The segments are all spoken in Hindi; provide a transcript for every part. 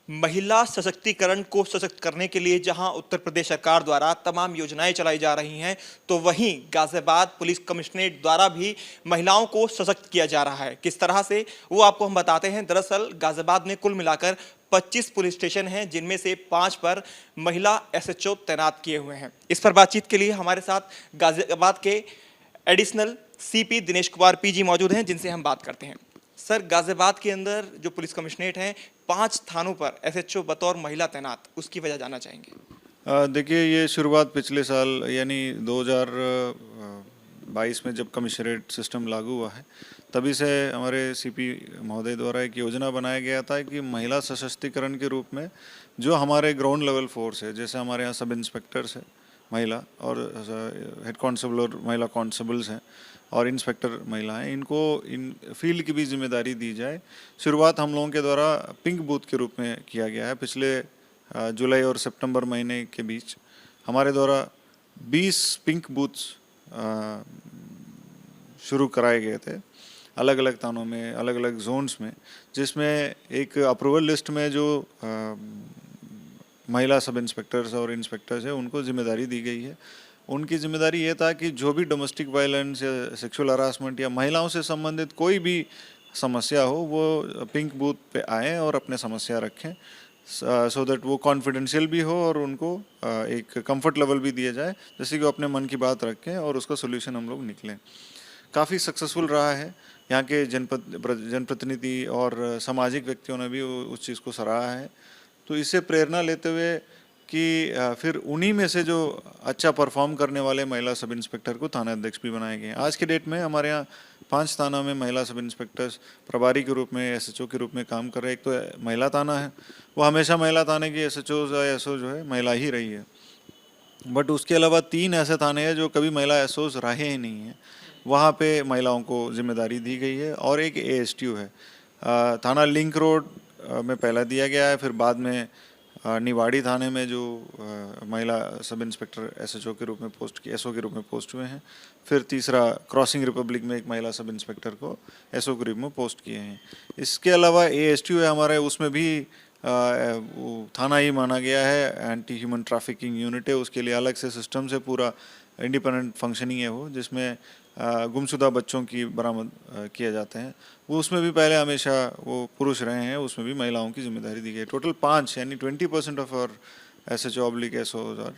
महिला सशक्तिकरण को सशक्त करने के लिए जहां उत्तर प्रदेश सरकार द्वारा तमाम योजनाएं चलाई जा रही हैं, तो वहीं गाजियाबाद पुलिस कमिश्नरेट द्वारा भी महिलाओं को सशक्त किया जा रहा है। किस तरह से, वो आपको हम बताते हैं। दरअसल गाजियाबाद में कुल मिलाकर 25 पुलिस स्टेशन हैं, जिनमें से 5 पर महिला एसएचओ तैनात किए हुए हैं। इस पर बातचीत के लिए हमारे साथ गाजियाबाद के additional CP Dinesh Kumar PG मौजूद हैं, जिनसे हम बात करते हैं। सर, गाजियाबाद के अंदर जो पुलिस कमिश्नरेट हैं, 5 थानों पर एसएचओ बतौर महिला तैनात, उसकी वजह जानना चाहेंगे। देखिए, ये शुरुआत पिछले साल यानी 2022 में जब कमिश्नरेट सिस्टम लागू हुआ है, तभी से हमारे सीपी महोदय द्वारा एक योजना बनाया गया था कि महिला सशक्तिकरण के रूप में जो हमारे ग्राउंड लेवल फोर्स है, जैसे हमारे यहाँ सब इंस्पेक्टर्स है महिला और हेड कांस्टेबल और महिला कांस्टेबल्स हैं और इंस्पेक्टर महिला हैं, इनको इन फील्ड की भी जिम्मेदारी दी जाए। शुरुआत हम लोगों के द्वारा पिंक बूथ के रूप में किया गया है। पिछले जुलाई और सितंबर महीने के बीच हमारे द्वारा 20 पिंक बूथ्स शुरू कराए गए थे अलग अलग थानों में, अलग अलग जोन्स में, जिसमें एक अप्रूवल लिस्ट में जो महिला सब इंस्पेक्टर्स और इंस्पेक्टर्स हैं उनको जिम्मेदारी दी गई है। उनकी जिम्मेदारी ये था कि जो भी डोमेस्टिक वायलेंस या सेक्सुअल हरासमेंट या महिलाओं से संबंधित कोई भी समस्या हो, वो पिंक बूथ पे आएँ और अपने समस्या रखें, सो दैट वो कॉन्फिडेंशियल भी हो और उनको एक कंफर्ट लेवल भी दिया जाए, जैसे कि वो अपने मन की बात रखें और उसका सोल्यूशन हम लोग निकलें। काफ़ी सक्सेसफुल रहा है। यहाँ के जनप्रतिनिधि और सामाजिक व्यक्तियों ने भी उस चीज़ को सराहा है। तो इससे प्रेरणा लेते हुए कि फिर उन्हीं में से जो अच्छा परफॉर्म करने वाले महिला सब इंस्पेक्टर को थाना अध्यक्ष भी बनाए गए हैं। आज के डेट में हमारे यहाँ 5 थाना में महिला सब इंस्पेक्टर्स प्रभारी के रूप में, एसएचओ के रूप में काम कर रहे हैं। एक तो महिला थाना है, वो हमेशा महिला थाने की एसएचओ या एसओ जो है महिला ही रही है, बट उसके अलावा 3 ऐसे थाने हैं जो कभी महिला एसओज रहे ही नहीं हैं, वहाँ पे महिलाओं को जिम्मेदारी दी गई है। और एक एएसटीयू है थाना लिंक रोड में पहला दिया गया है, फिर बाद में निवाड़ी थाने में जो महिला सब इंस्पेक्टर एसएचओ के रूप में एसओ के रूप में पोस्ट हुए हैं, फिर तीसरा क्रॉसिंग रिपब्लिक में एक महिला सब इंस्पेक्टर को एसओ के रूप में पोस्ट किए हैं। इसके अलावा एएसटीयू है हमारे, उसमें भी थाना ही माना गया है, एंटी ह्यूमन ट्रैफिकिंग यूनिट है, उसके लिए अलग से सिस्टम से पूरा इंडिपेंडेंट फंक्शनिंग है वो, जिसमें गुमशुदा बच्चों की बरामद किए जाते हैं। वो उसमें भी पहले हमेशा वो पुरुष रहे हैं, उसमें भी महिलाओं की जिम्मेदारी दी गई। टोटल 5 यानी 20% ऑफ और एसएचओ ऑब्लिक एसओज और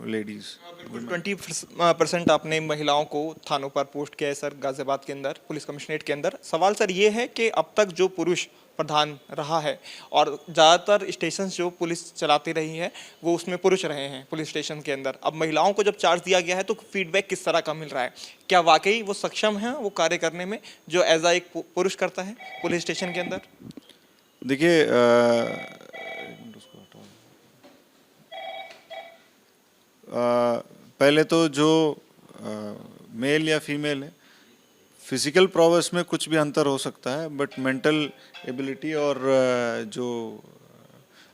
लेडीज़। 20% आपने महिलाओं को थानों पर पोस्ट किया है सर, गाजियाबाद के अंदर पुलिस कमिश्नरेट के अंदर। सवाल सर ये है कि अब तक जो पुरुष प्रधान रहा है और ज़्यादातर स्टेशन जो पुलिस चलाती रही है वो उसमें पुरुष रहे हैं पुलिस स्टेशन के अंदर, अब महिलाओं को जब चार्ज दिया गया है तो फीडबैक किस तरह का मिल रहा है? क्या वाकई वो सक्षम है वो कार्य करने में जो एज आ एक पुरुष करता है पुलिस स्टेशन के अंदर? देखिए, पहले तो जो मेल या फीमेल है, फिजिकल प्रोग्रेस में कुछ भी अंतर हो सकता है, बट मेंटल एबिलिटी और जो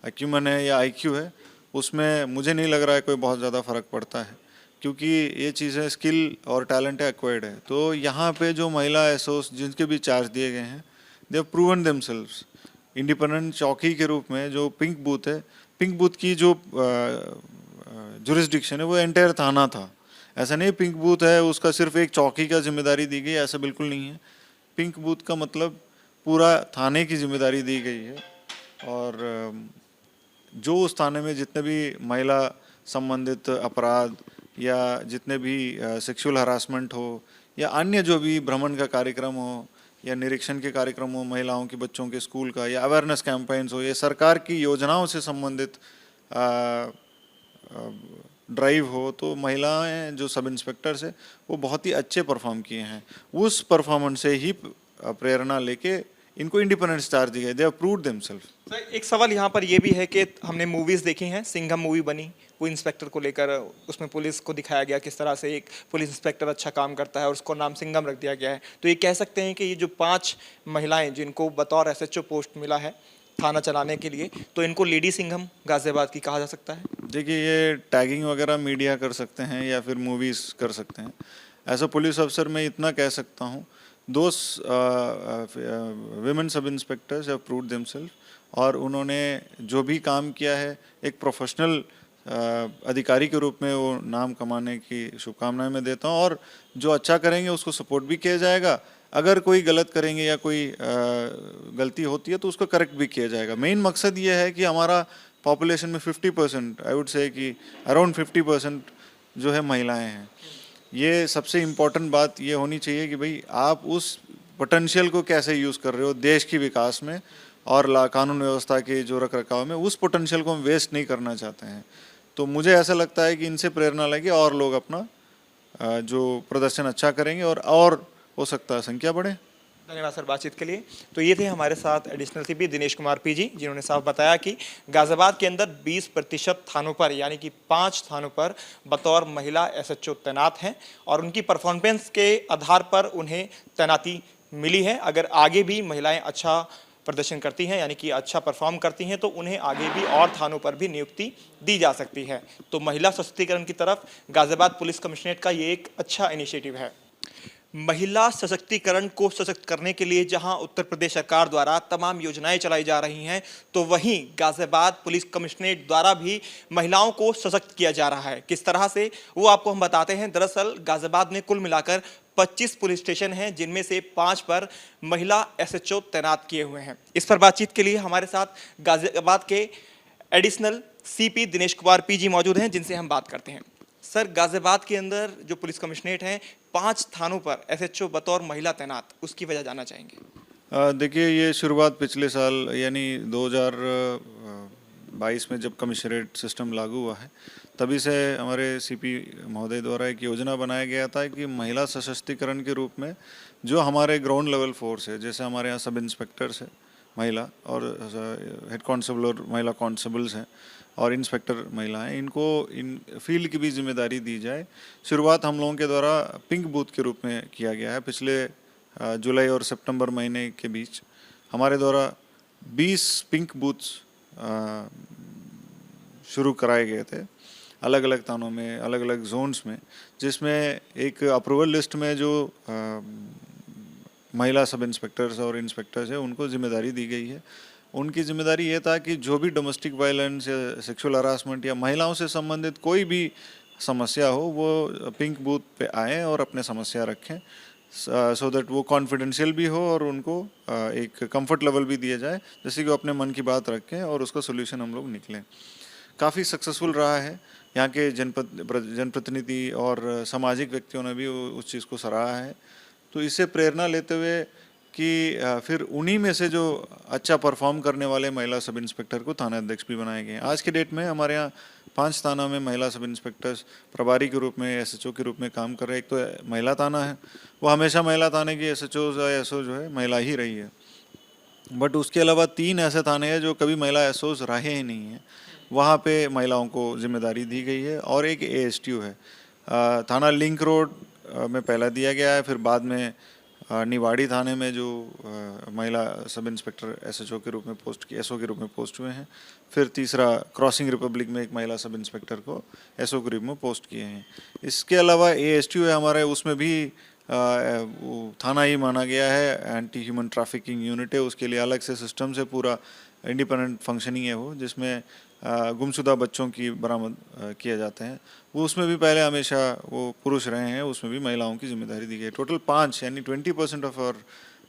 एक्यूमन है या आईक्यू है, उसमें मुझे नहीं लग रहा है कोई बहुत ज़्यादा फ़र्क पड़ता है, क्योंकि ये चीज़ें स्किल और टैलेंट है, एक्वायर्ड है। तो यहाँ पे जो महिला एसओस जिनके भी चार्ज दिए गए हैं, they have proven themselves independent चौकी के रूप में। जो पिंक बूथ है, पिंक बूथ की जो जुरिस्डिक्शन है वो एंटायर थाना था। ऐसा नहीं पिंक बूथ है उसका सिर्फ एक चौकी का जिम्मेदारी दी गई, ऐसा बिल्कुल नहीं है। पिंक बूथ का मतलब पूरा थाने की जिम्मेदारी दी गई है, और जो उस थाने में जितने भी महिला संबंधित अपराध या जितने भी सेक्सुअल हरासमेंट हो या अन्य जो भी भ्रमण का कार्यक्रम हो या निरीक्षण के कार्यक्रम हो, महिलाओं के बच्चों के स्कूल का या अवेयरनेस कैंपेन्स हो, या सरकार की योजनाओं से संबंधित ड्राइव हो, तो महिलाएं जो सब इंस्पेक्टर्स है वो बहुत ही अच्छे परफॉर्म किए हैं। उस परफॉर्मेंस से ही प्रेरणा लेके इनको इंडिपेंडेंस चार्ज दिया, they have proved themselves. Sir, एक सवाल यहाँ पर ये भी है कि हमने मूवीज़ देखी हैं, सिंघम मूवी बनी, वो इंस्पेक्टर को लेकर, उसमें पुलिस को दिखाया गया किस तरह से एक पुलिस इंस्पेक्टर अच्छा काम करता है और उसको नाम सिंघम रख दिया गया है। तो ये कह सकते हैं कि ये जो 5 महिलाएं जिनको बतौर एसएचओ पोस्ट मिला है थाना चलाने के लिए, तो इनको लेडी सिंघम गाजियाबाद की कहा जा सकता है? देखिए, ये टैगिंग वगैरह मीडिया कर सकते हैं या फिर मूवीज़ कर सकते हैं। एज अ पुलिस अफसर मैं इतना कह सकता हूँ, दोस विमेन सब इंस्पेक्टर्स हैव प्रूव्ड देमसेल्फ, और उन्होंने जो भी काम किया है एक प्रोफेशनल अधिकारी के रूप में वो नाम कमाने की शुभकामनाएं मैं देता हूं। और जो अच्छा करेंगे उसको सपोर्ट भी किया जाएगा, अगर कोई गलत करेंगे या कोई गलती होती है तो उसको करेक्ट भी किया जाएगा। मेन मकसद ये है कि हमारा पॉपुलेशन में 50%, आई वुड से कि अराउंड 50% जो है महिलाएं हैं। ये सबसे इम्पोर्टेंट बात ये होनी चाहिए कि भाई आप उस पोटेंशियल को कैसे यूज़ कर रहे हो देश की विकास में और कानून व्यवस्था के जो रख रखाव में, उस पोटेंशियल को हम वेस्ट नहीं करना चाहते हैं। तो मुझे ऐसा लगता है कि इनसे प्रेरणा लगे और लोग अपना जो प्रदर्शन अच्छा करेंगे और हो सकता है संख्या बढ़े। धन्यवाद सर बातचीत के लिए। तो ये थे हमारे साथ additional CP Dinesh Kumar PG, जिन्होंने साफ बताया कि गाजियाबाद के अंदर 20% थानों पर यानी कि 5 थानों पर बतौर महिला एसएचओ तैनात हैं और उनकी परफॉर्मेंस के आधार पर उन्हें तैनाती मिली है। अगर आगे भी महिलाएं अच्छा प्रदर्शन करती हैं यानी कि अच्छा परफॉर्म करती हैं तो उन्हें आगे भी और थानों पर भी नियुक्ति दी जा सकती है। तो महिला सशक्तिकरण की तरफ गाजियाबाद पुलिस कमिश्नरेट का ये एक अच्छा इनिशिएटिव है। महिला सशक्तिकरण को सशक्त करने के लिए जहां उत्तर प्रदेश सरकार द्वारा तमाम योजनाएं चलाई जा रही हैं, तो वहीं गाजियाबाद पुलिस कमिश्नरेट द्वारा भी महिलाओं को सशक्त किया जा रहा है। किस तरह से वो आपको हम बताते हैं। दरअसल गाजियाबाद में कुल मिलाकर 25 पुलिस स्टेशन हैं, जिनमें से 5 पर महिला एसएचओ तैनात किए हुए हैं। इस पर बातचीत के लिए हमारे साथ गाजियाबाद के additional CP Dinesh Kumar PG मौजूद हैं, जिनसे हम बात करते हैं। सर, गाजियाबाद के अंदर जो पुलिस कमिश्नरेट हैं, 5 थानों पर एसएचओ बतौर महिला तैनात, उसकी वजह जानना चाहेंगे। देखिए, ये शुरुआत पिछले साल यानी 2022 में जब कमिश्नरेट सिस्टम लागू हुआ है, तभी से हमारे सीपी महोदय द्वारा एक योजना बनाया गया था कि महिला सशक्तिकरण के रूप में जो हमारे ग्राउंड लेवल फोर्स है, जैसे हमारे यहाँ सब इंस्पेक्टर्स है महिला और हेड कांस्टेबल और महिला कांस्टेबल्स हैं और इंस्पेक्टर महिलाएं, इनको इन फील्ड की भी जिम्मेदारी दी जाए। शुरुआत हम लोगों के द्वारा पिंक बूथ के रूप में किया गया है। पिछले जुलाई और सितंबर महीने के बीच हमारे द्वारा 20 पिंक बूथ्स शुरू कराए गए थे अलग अलग थानों में, अलग अलग जोन्स में, जिसमें एक अप्रूवल लिस्ट में जो महिला सब इंस्पेक्टर्स और इंस्पेक्टर्स हैं उनको जिम्मेदारी दी गई है। उनकी जिम्मेदारी ये था कि जो भी डोमेस्टिक वायलेंस या सेक्सुअल हरासमेंट या महिलाओं से संबंधित कोई भी समस्या हो, वो पिंक बूथ पे आएँ और अपने समस्या रखें, सो दैट वो कॉन्फिडेंशियल भी हो और उनको एक कंफर्ट लेवल भी दिया जाए, जैसे कि वो अपने मन की बात रखें और उसका सोल्यूशन हम लोग निकलें। काफ़ी सक्सेसफुल रहा है। यहाँ के जनप्रतिनिधि और सामाजिक व्यक्तियों ने भी उस चीज़ को सराहा है। तो इससे प्रेरणा लेते हुए कि फिर उन्हीं में से जो अच्छा परफॉर्म करने वाले महिला सब इंस्पेक्टर को थाना अध्यक्ष भी बनाए गए हैं। आज के डेट में हमारे यहाँ 5 थाना में महिला सब इंस्पेक्टर्स प्रभारी के रूप में, एसएचओ के रूप में काम कर रहे हैं। एक तो महिला थाना है, वो हमेशा महिला थाने की एसएचओ या एसओ जो है महिला ही रही है, बट उसके अलावा 3 ऐसे थाने हैं जो कभी महिला एसओज रहे ही नहीं हैं, वहाँ पे महिलाओं को जिम्मेदारी दी गई है। और एक एएसटीयू है थाना लिंक रोड में पहला दिया गया है, फिर बाद में निवाड़ी थाने में जो महिला सब इंस्पेक्टर एसएचओ के रूप में एसओ के रूप में पोस्ट हुए हैं, फिर तीसरा क्रॉसिंग रिपब्लिक में एक महिला सब इंस्पेक्टर को एसओ के रूप में पोस्ट किए हैं। इसके अलावा एएसटीयू है हमारे, उसमें भी थाना ही माना गया है, एंटी ह्यूमन ट्रैफिकिंग यूनिट है, उसके लिए अलग से सिस्टम से पूरा इंडिपेंडेंट फंक्शनिंग है वो, जिसमें गुमशुदा बच्चों की बरामद किए जाते हैं। वो उसमें भी पहले हमेशा वो पुरुष रहे हैं, उसमें भी महिलाओं की जिम्मेदारी दी गई है। टोटल 5 यानी 20% ऑफ आवर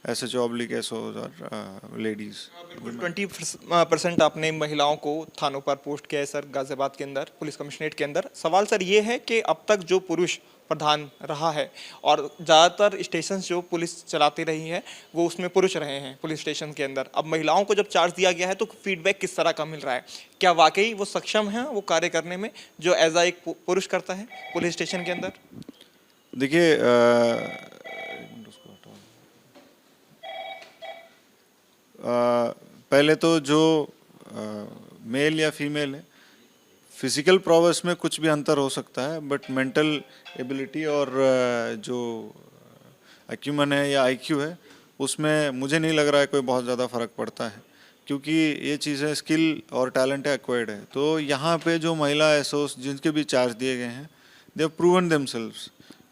SHO/SOs और लेडीज़। 20% आपने महिलाओं को थानों पर पोस्ट किया है सर गाजियाबाद के अंदर, पुलिस कमिश्नरेट के अंदर। सवाल सर ये है कि अब तक जो पुरुष प्रधान रहा है और ज़्यादातर स्टेशन जो पुलिस चलाती रही है वो उसमें पुरुष रहे हैं पुलिस स्टेशन के अंदर, अब महिलाओं को जब चार्ज दिया गया है तो फीडबैक किस तरह का मिल रहा है? क्या वाकई वो सक्षम हैं वो कार्य करने में जो एज एक पुरुष करता है पुलिस स्टेशन के अंदर? देखिए, पहले तो जो मेल या फीमेल है, फिजिकल प्रोवेस में कुछ भी अंतर हो सकता है, बट मेंटल एबिलिटी और जो एक्यूमन है या आईक्यू है, उसमें मुझे नहीं लग रहा है कोई बहुत ज़्यादा फ़र्क पड़ता है, क्योंकि ये चीज़ें स्किल और टैलेंट है, एक्वायर्ड है। तो यहाँ पे जो महिला एसओस जिनके भी चार्ज दिए गए हैं, they have proven themselves.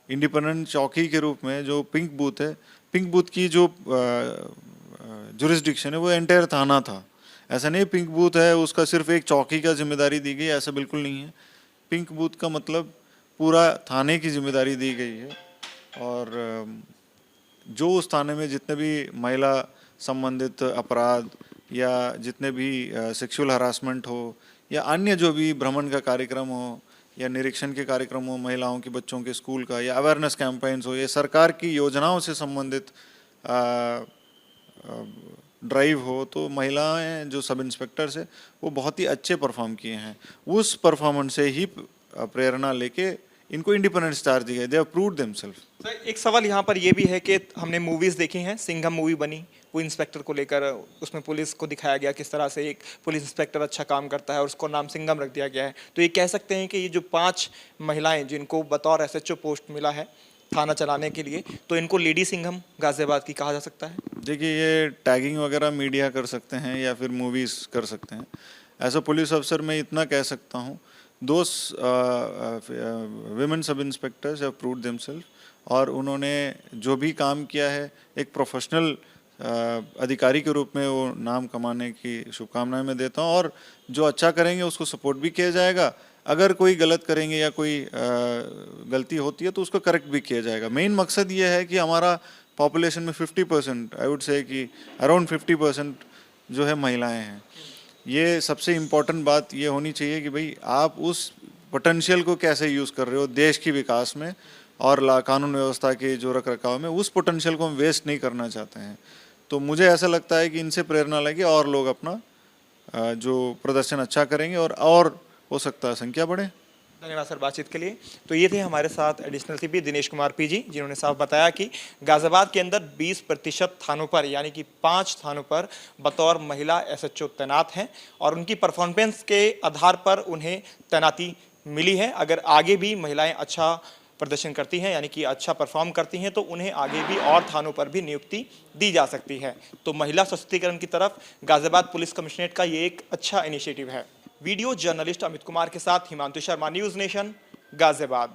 Independent चौकी के रूप में जो पिंक बूथ है, पिंक बूथ की जो जुरिस्डिक्शन है वो एंटायर थाना था, ऐसा नहीं पिंक बूथ है उसका सिर्फ एक चौकी का जिम्मेदारी दी गई, ऐसा बिल्कुल नहीं है। पिंक बूथ का मतलब पूरा थाने की जिम्मेदारी दी गई है, और जो उस थाने में जितने भी महिला संबंधित अपराध या जितने भी सेक्सुअल हरासमेंट हो या अन्य जो भी भ्रमण का कार्यक्रम हो या निरीक्षण के कार्यक्रम हो, महिलाओं के बच्चों के स्कूल का या अवेयरनेस कैंपेन्स हो, ये सरकार की योजनाओं से संबंधित ड्राइव हो, तो महिलाएं जो सब इंस्पेक्टर्स है वो बहुत ही अच्छे परफॉर्म किए हैं। उस परफॉर्मेंस से ही प्रेरणा लेके इनको इंडिपेंडेंस चार्ज दी गई, they have proved themselves. Sir एक सवाल यहाँ पर ये भी है कि हमने मूवीज़ देखी हैं, सिंघम मूवी बनी, वो इंस्पेक्टर को लेकर उसमें पुलिस को दिखाया गया किस तरह से एक पुलिस इंस्पेक्टर अच्छा काम करता है और उसको नाम सिंघम रख दिया गया है। तो ये कह सकते हैं कि ये जो 5 महिलाएं जिनको बतौर एसएचओ पोस्ट मिला है थाना चलाने के लिए, तो इनको लेडी सिंघम गाजियाबाद की कहा जा सकता है। देखिए, ये टैगिंग वगैरह मीडिया कर सकते हैं या फिर मूवीज़ कर सकते हैं। एज अ पुलिस अफसर मैं इतना कह सकता हूँ, दोस विमेन सब इंस्पेक्टर्स हैव प्रूव्ड देमसेल्फ, और उन्होंने जो भी काम किया है एक प्रोफेशनल अधिकारी के रूप में वो नाम कमाने की शुभकामनाएं मैं देता हूँ। और जो अच्छा करेंगे उसको सपोर्ट भी किया जाएगा, अगर कोई गलत करेंगे या कोई गलती होती है तो उसको करेक्ट भी किया जाएगा। मेन मकसद ये है कि हमारा पॉपुलेशन में 50%, आई वुड से कि अराउंड 50% जो है महिलाएं हैं। ये सबसे इम्पोर्टेंट बात ये होनी चाहिए कि भाई आप उस पोटेंशियल को कैसे यूज़ कर रहे हो देश की विकास में और कानून व्यवस्था के जो रख रखाव में, उस पोटेंशियल को हम वेस्ट नहीं करना चाहते हैं। तो मुझे ऐसा लगता है कि इनसे प्रेरणा लेके और लोग अपना जो प्रदर्शन अच्छा करेंगे और हो सकता है संख्या बढ़े। धन्यवाद सर बातचीत के लिए। तो ये थे हमारे साथ additional CP Dinesh Kumar PG, जिन्होंने साफ बताया कि गाजियाबाद के अंदर 20% थानों पर यानी कि 5 थानों पर बतौर महिला एसएचओ तैनात हैं और उनकी परफॉर्मेंस के आधार पर उन्हें तैनाती मिली है। अगर आगे भी महिलाएं अच्छा प्रदर्शन करती हैं यानी कि अच्छा परफॉर्म करती हैं तो उन्हें आगे भी और थानों पर भी नियुक्ति दी जा सकती है। तो महिला सशक्तिकरण की तरफ गाजियाबाद पुलिस कमिश्नरेट का ये एक अच्छा इनिशिएटिव है। वीडियो जर्नलिस्ट अमित कुमार के साथ हिमांशु शर्मा, न्यूज़ नेशन, गाजियाबाद।